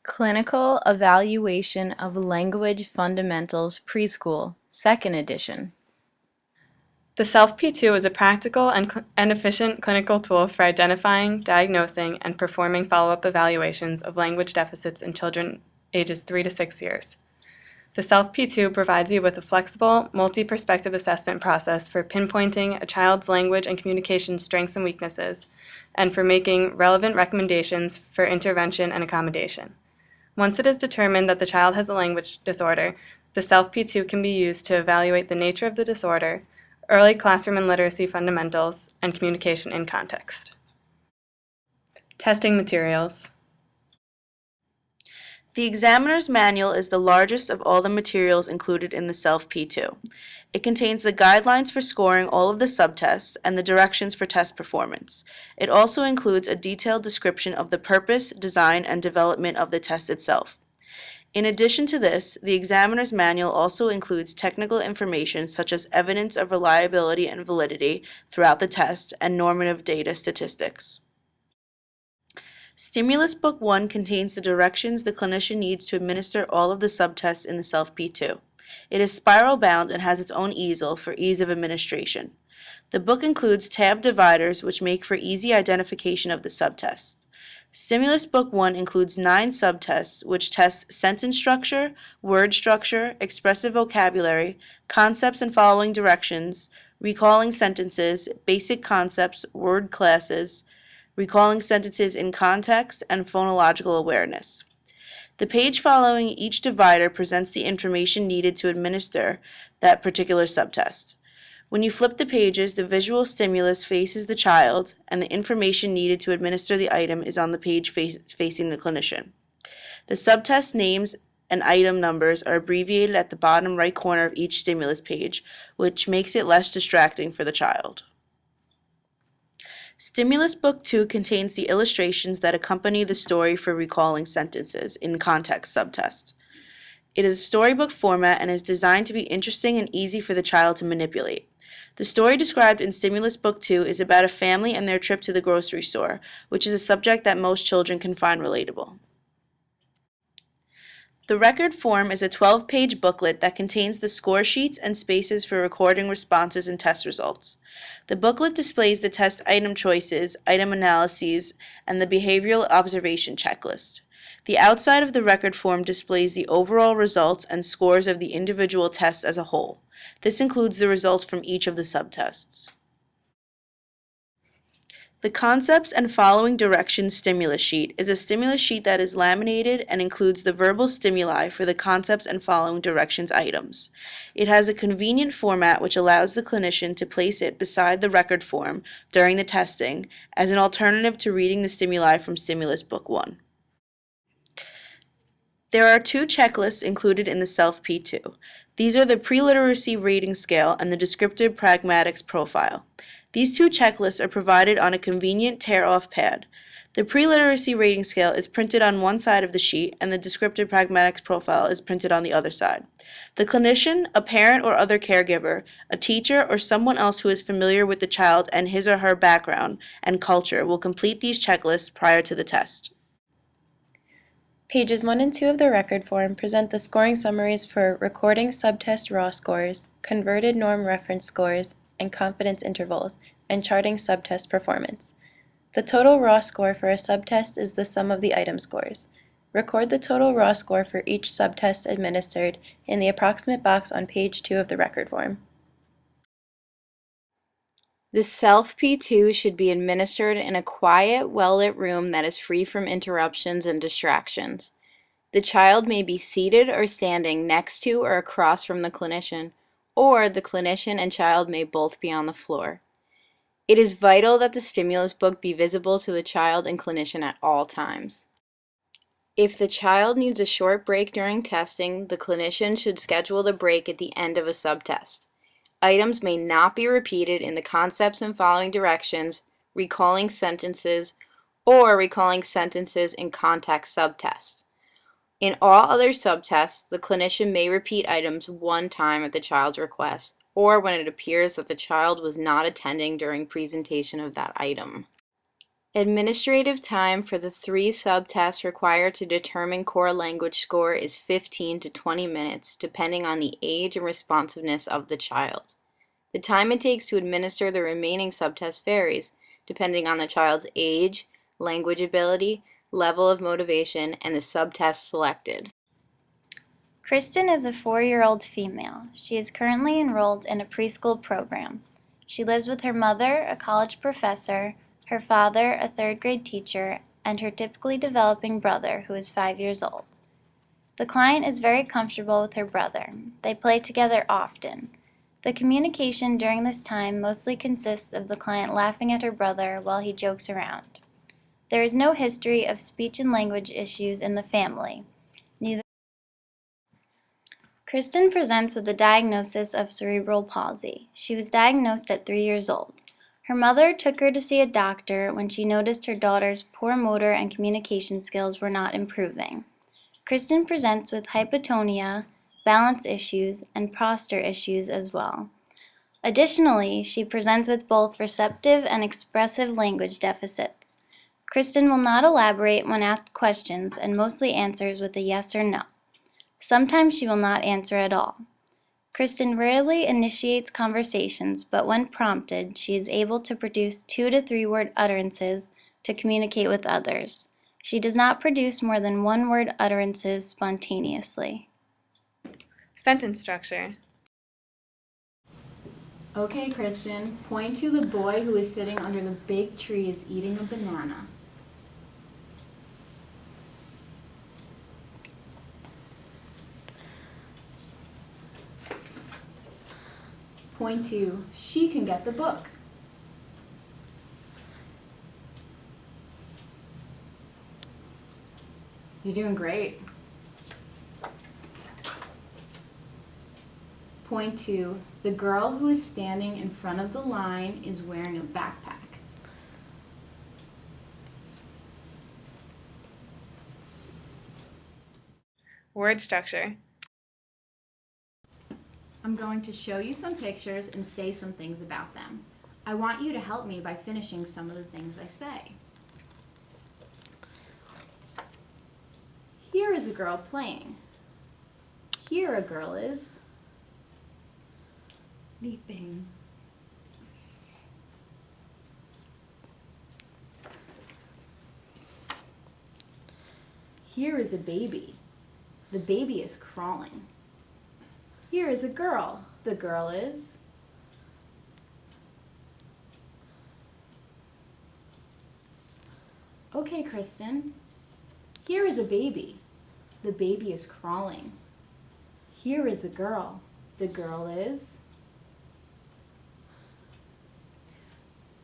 Clinical Evaluation of Language Fundamentals Preschool, 2nd edition. The SELF-P2 is a practical and efficient clinical tool for identifying, diagnosing, and performing follow-up evaluations of language deficits in children ages 3 to 6 years. The SELF-P2 provides you with a flexible, multi-perspective assessment process for pinpointing a child's language and communication strengths and weaknesses, and for making relevant recommendations for intervention and accommodation. Once it is determined that the child has a language disorder, the SELF-P2 can be used to evaluate the nature of the disorder, early classroom and literacy fundamentals, and communication in context. Testing materials. The examiner's manual is the largest of all the materials included in the SELF-P2. It contains the guidelines for scoring all of the subtests and the directions for test performance. It also includes a detailed description of the purpose, design, and development of the test itself. In addition to this, the examiner's manual also includes technical information such as evidence of reliability and validity throughout the test and normative data statistics. Stimulus Book 1 contains the directions the clinician needs to administer all of the subtests in the SELF-P2. It is spiral bound and has its own easel for ease of administration. The book includes tab dividers which make for easy identification of the subtests. Stimulus Book 1 includes 9 subtests which test sentence structure, word structure, expressive vocabulary, concepts and following directions, recalling sentences, basic concepts, word classes, recalling sentences in context, and phonological awareness. The page following each divider presents the information needed to administer that particular subtest. When you flip the pages, the visual stimulus faces the child, and the information needed to administer the item is on the page facing the clinician. The subtest names and item numbers are abbreviated at the bottom right corner of each stimulus page, which makes it less distracting for the child. Stimulus Book 2 contains the illustrations that accompany the story for recalling sentences in context subtest. It is a storybook format and is designed to be interesting and easy for the child to manipulate. The story described in Stimulus Book 2 is about a family and their trip to the grocery store, which is a subject that most children can find relatable. The record form is a 12-page booklet that contains the score sheets and spaces for recording responses and test results. The booklet displays the test item choices, item analyses, and the behavioral observation checklist. The outside of the record form displays the overall results and scores of the individual tests as a whole. This includes the results from each of the subtests. The Concepts and Following Directions stimulus sheet is a stimulus sheet that is laminated and includes the verbal stimuli for the concepts and following directions items. It has a convenient format which allows the clinician to place it beside the record form during the testing as an alternative to reading the stimuli from Stimulus Book 1. There are 2 checklists included in the SELF-P2. These are the Pre-Literacy Rating Scale and the Descriptive Pragmatics Profile. These 2 checklists are provided on a convenient tear-off pad. The Pre-Literacy Rating Scale is printed on one side of the sheet and the Descriptive Pragmatics Profile is printed on the other side. The clinician, a parent or other caregiver, a teacher, or someone else who is familiar with the child and his or her background and culture will complete these checklists prior to the test. Pages 1 and 2 of the record form present the scoring summaries for recording subtest raw scores, converted norm reference scores, and confidence intervals, and charting subtest performance. The total raw score for a subtest is the sum of the item scores. Record the total raw score for each subtest administered in the approximate box on page 2 of the record form. The SELF-P2 should be administered in a quiet, well-lit room that is free from interruptions and distractions. The child may be seated or standing next to or across from the clinician, or the clinician and child may both be on the floor. It is vital that the stimulus book be visible to the child and clinician at all times. If the child needs a short break during testing, the clinician should schedule the break at the end of a subtest. Items may not be repeated in the concepts and following directions, recalling sentences, or recalling sentences in context subtests. In all other subtests, the clinician may repeat items one time at the child's request, or when it appears that the child was not attending during presentation of that item. Administrative time for the 3 subtests required to determine core language score is 15 to 20 minutes, depending on the age and responsiveness of the child. The time it takes to administer the remaining subtests varies, depending on the child's age, language ability, level of motivation, and the subtest selected. Kristen is a 4-year-old female. She is currently enrolled in a preschool program. She lives with her mother, a college professor, her father, a 3rd-grade teacher, and her typically developing brother, who is 5 years old. The client is very comfortable with her brother. They play together often. The communication during this time mostly consists of the client laughing at her brother while he jokes around. There is no history of speech and language issues in the family. Kristen presents with a diagnosis of cerebral palsy. She was diagnosed at 3 years old. Her mother took her to see a doctor when she noticed her daughter's poor motor and communication skills were not improving. Kristen presents with hypotonia, balance issues, and posture issues as well. Additionally, she presents with both receptive and expressive language deficits. Kristen will not elaborate when asked questions and mostly answers with a yes or no. Sometimes she will not answer at all. Kristen rarely initiates conversations, but when prompted, she is able to produce 2 to 3 word utterances to communicate with others. She does not produce more than 1-word utterances spontaneously. Sentence structure. Okay, Kristen, point to the boy who is sitting under the big trees eating a banana. Point to, she can get the book. You're doing great. Point to, the girl who is standing in front of the line is wearing a backpack. Word structure. I'm going to show you some pictures and say some things about them. I want you to help me by finishing some of the things I say. Here is a girl playing. Here a girl is sleeping. Here is a baby. The baby is crawling. Here is a girl. The girl is okay, Kristen. Here is a baby. The baby is crawling. Here is a girl. The girl is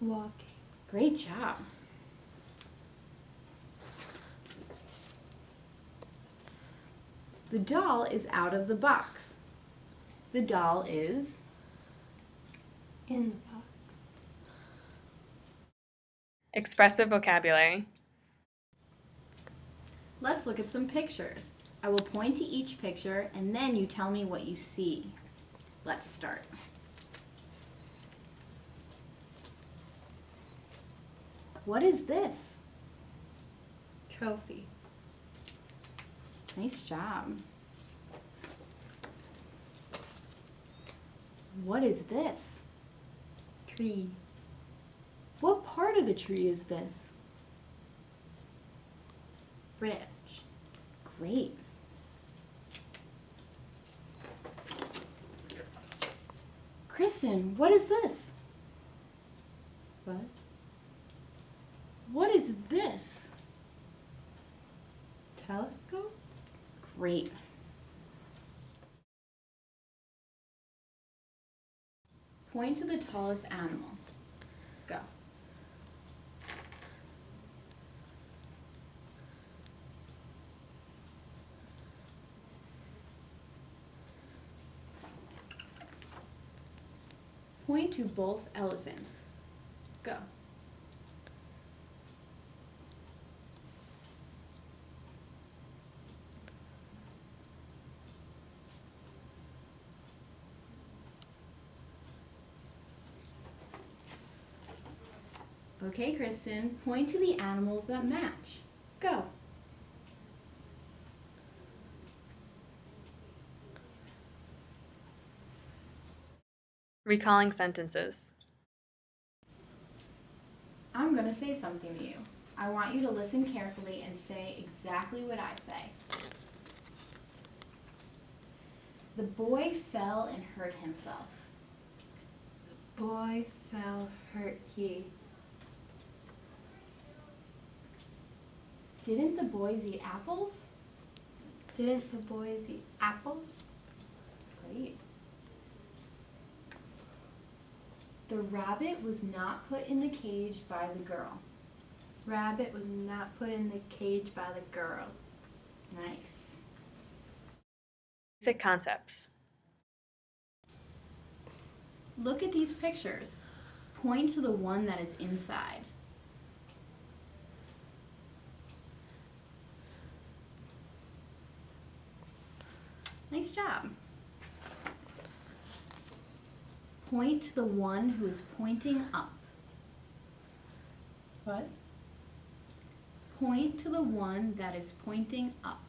walking. Great job. The doll is out of the box. The doll is in the box. Expressive vocabulary. Let's look at some pictures. I will point to each picture and then you tell me what you see. Let's start. What is this? Trophy. Nice job. What is this? Tree. What part of the tree is this? Branch. Great. Kristen, what is this? What? What is this? Telescope? Great. Point to the tallest animal. Go. Point to both elephants. Go. Okay, Kristen, point to the animals that match. Go. Recalling sentences. I'm going to say something to you. I want you to listen carefully and say exactly what I say. The boy fell and hurt himself. The boy fell hurt he. Didn't the boys eat apples? Didn't the boys eat apples? Great. The rabbit was not put in the cage by the girl. Rabbit was not put in the cage by the girl. Nice. Basic concepts. Look at these pictures. Point to the one that is inside. Nice job. Point to the one who is pointing up. What? Point to the one that is pointing up.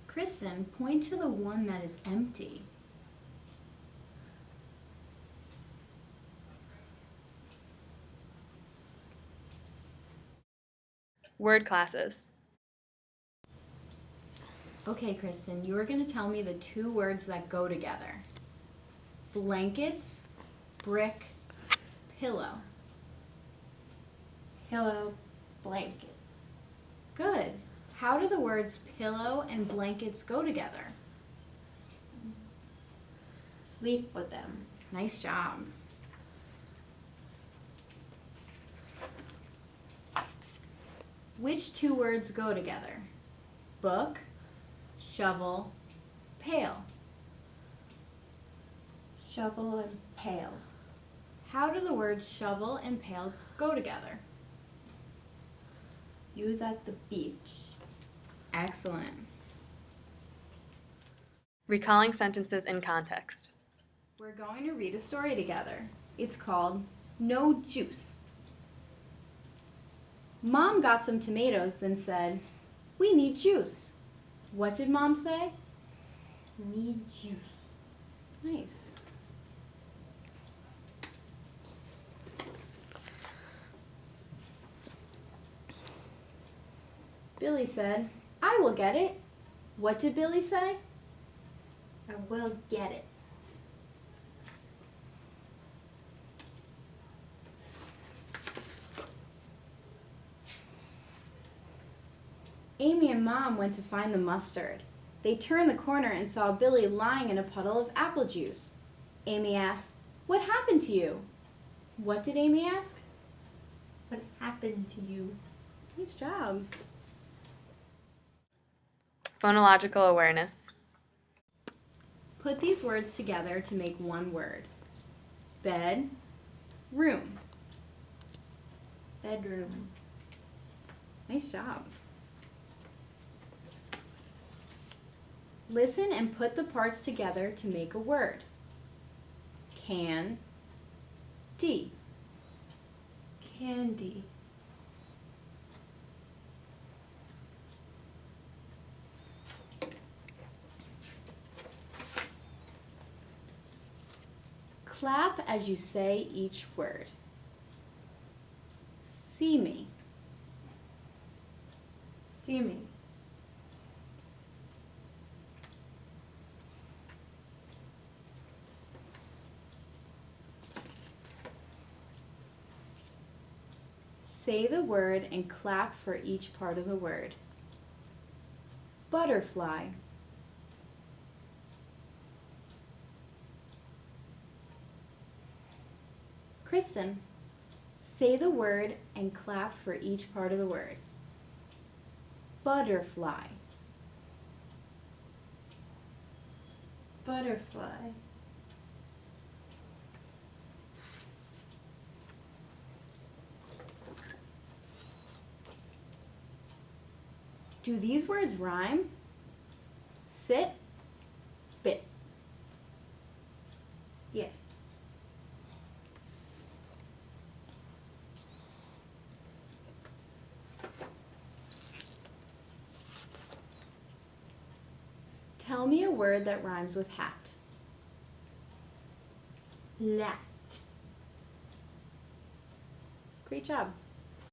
Kristen, point to the one that is empty. Word classes. Okay, Kristen, you are going to tell me the two words that go together. Blankets, brick, pillow. Pillow, blanket. Good. How do the words pillow and blankets go together? Sleep with them. Nice job. Which two words go together? Book, shovel, pail. Shovel and pail. How do the words shovel and pail go together? Use at the beach. Excellent. Recalling sentences in context. We're going to read a story together. It's called No Juice. Mom got some tomatoes, then said, "We need juice." What did Mom say? Need juice. Nice. Billy said, "I will get it." What did Billy say? I will get it. Amy and Mom went to find the mustard. They turned the corner and saw Billy lying in a puddle of apple juice. Amy asked, "What happened to you?" What did Amy ask? What happened to you? Nice job. Phonological awareness. Put these words together to make one word. Bed, room. Bedroom. Nice job. Listen and put the parts together to make a word. Can, D. Candy. Clap as you say each word. See me. See me. Say the word and clap for each part of the word. Butterfly. Kristen, say the word and clap for each part of the word. Butterfly. Butterfly. Do these words rhyme? Sit, bit. Yes. Tell me a word that rhymes with hat. Lat. Great job.